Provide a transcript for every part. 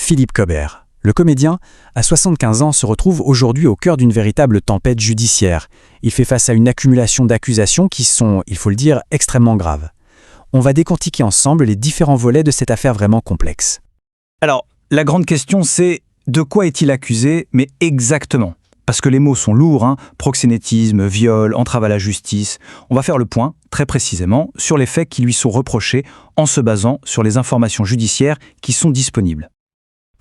Philippe Cobert. Le comédien, à 75 ans, se retrouve aujourd'hui au cœur d'une véritable tempête judiciaire. Il fait face à une accumulation d'accusations qui sont, il faut le dire, extrêmement graves. On va décortiquer ensemble les différents volets de cette affaire vraiment complexe. Alors, la grande question c'est de quoi est-il accusé, mais exactement? Parce que les mots sont lourds, proxénétisme, viol, entrave à la justice. On va faire le point, très précisément, sur les faits qui lui sont reprochés en se basant sur les informations judiciaires qui sont disponibles.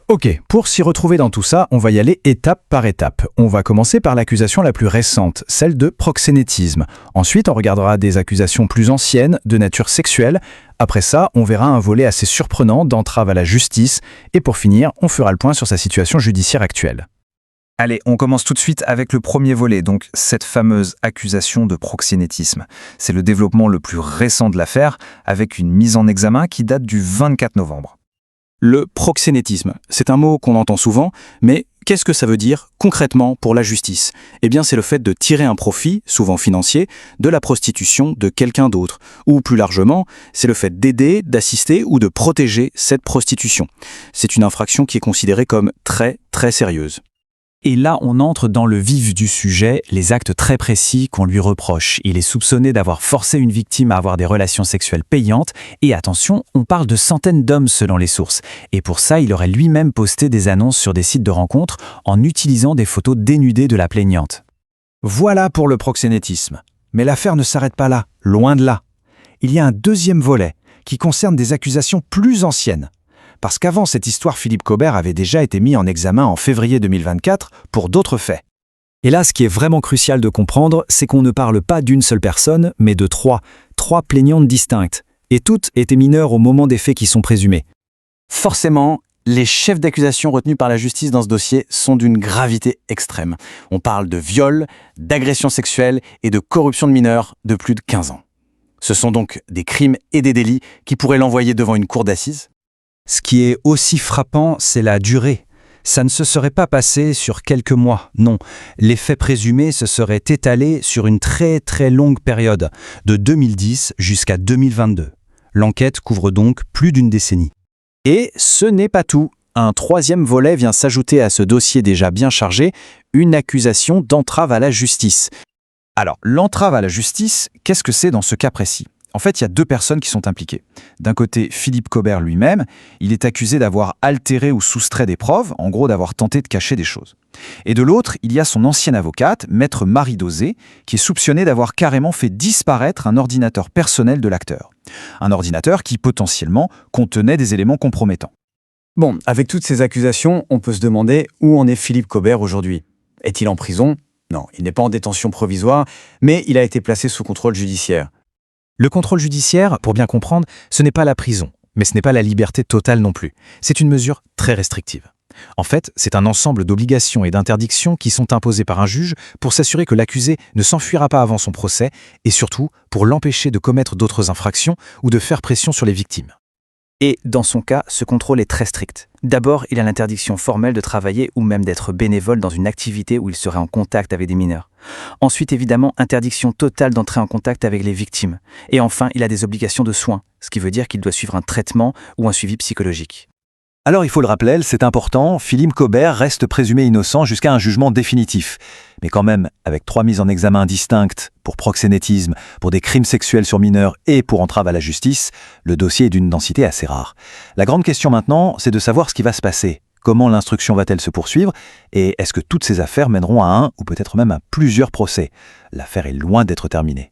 Ok, pour s'y retrouver dans tout ça, on va y aller étape par étape. On va commencer par l'accusation la plus récente, celle de proxénétisme. Ensuite, on regardera des accusations plus anciennes, de nature sexuelle. Après ça, on verra un volet assez surprenant d'entrave à la justice. Et pour finir, on fera le point sur sa situation judiciaire actuelle. Allez, on commence tout de suite avec le premier volet, donc cette fameuse accusation de proxénétisme. C'est le développement le plus récent de l'affaire, avec une mise en examen qui date du 24 novembre. Le proxénétisme, c'est un mot qu'on entend souvent, mais qu'est-ce que ça veut dire concrètement pour la justice? Eh bien, c'est le fait de tirer un profit, souvent financier, de la prostitution de quelqu'un d'autre. Ou plus largement, c'est le fait d'aider, d'assister ou de protéger cette prostitution. C'est une infraction qui est considérée comme très, très sérieuse. Et là, on entre dans le vif du sujet, les actes très précis qu'on lui reproche. Il est soupçonné d'avoir forcé une victime à avoir des relations sexuelles payantes. Et attention, on parle de centaines d'hommes selon les sources. Et pour ça, il aurait lui-même posté des annonces sur des sites de rencontres en utilisant des photos dénudées de la plaignante. Voilà pour le proxénétisme. Mais l'affaire ne s'arrête pas là, loin de là. Il y a un deuxième volet qui concerne des accusations plus anciennes. Parce qu'avant cette histoire, Philippe Cobert avait déjà été mis en examen en février 2024 pour d'autres faits. Et là, ce qui est vraiment crucial de comprendre, c'est qu'on ne parle pas d'une seule personne, mais de trois plaignantes distinctes. Et toutes étaient mineures au moment des faits qui sont présumés. Forcément, les chefs d'accusation retenus par la justice dans ce dossier sont d'une gravité extrême. On parle de viol, d'agression sexuelle et de corruption de mineurs de plus de 15 ans. Ce sont donc des crimes et des délits qui pourraient l'envoyer devant une cour d'assises. Ce qui est aussi frappant, c'est la durée. Ça ne se serait pas passé sur quelques mois, non. Les faits présumés se seraient étalés sur une très très longue période, de 2010 jusqu'à 2022. L'enquête couvre donc plus d'une décennie. Et ce n'est pas tout. Un troisième volet vient s'ajouter à ce dossier déjà bien chargé, une accusation d'entrave à la justice. Alors, l'entrave à la justice, qu'est-ce que c'est dans ce cas précis ? En fait, il y a deux personnes qui sont impliquées. D'un côté, Philippe Cobert lui-même, il est accusé d'avoir altéré ou soustrait des preuves, en gros d'avoir tenté de cacher des choses. Et de l'autre, il y a son ancienne avocate, maître Marie Dosé, qui est soupçonnée d'avoir carrément fait disparaître un ordinateur personnel de l'acteur. Un ordinateur qui, potentiellement, contenait des éléments compromettants. Bon, avec toutes ces accusations, on peut se demander où en est Philippe Cobert aujourd'hui. Est-il en prison? Non, il n'est pas en détention provisoire, mais il a été placé sous contrôle judiciaire. Le contrôle judiciaire, pour bien comprendre, ce n'est pas la prison, mais ce n'est pas la liberté totale non plus. C'est une mesure très restrictive. En fait, c'est un ensemble d'obligations et d'interdictions qui sont imposées par un juge pour s'assurer que l'accusé ne s'enfuira pas avant son procès et surtout pour l'empêcher de commettre d'autres infractions ou de faire pression sur les victimes. Et dans son cas, ce contrôle est très strict. D'abord, il a l'interdiction formelle de travailler ou même d'être bénévole dans une activité où il serait en contact avec des mineurs. Ensuite, évidemment, interdiction totale d'entrer en contact avec les victimes. Et enfin, il a des obligations de soins, ce qui veut dire qu'il doit suivre un traitement ou un suivi psychologique. Alors il faut le rappeler, c'est important, Philippe Cobert reste présumé innocent jusqu'à un jugement définitif. Mais quand même, avec 3 mises en examen distinctes pour proxénétisme, pour des crimes sexuels sur mineurs et pour entrave à la justice, le dossier est d'une densité assez rare. La grande question maintenant, c'est de savoir ce qui va se passer. Comment l'instruction va-t-elle se poursuivre? Et est-ce que toutes ces affaires mèneront à un ou peut-être même à plusieurs procès? L'affaire est loin d'être terminée.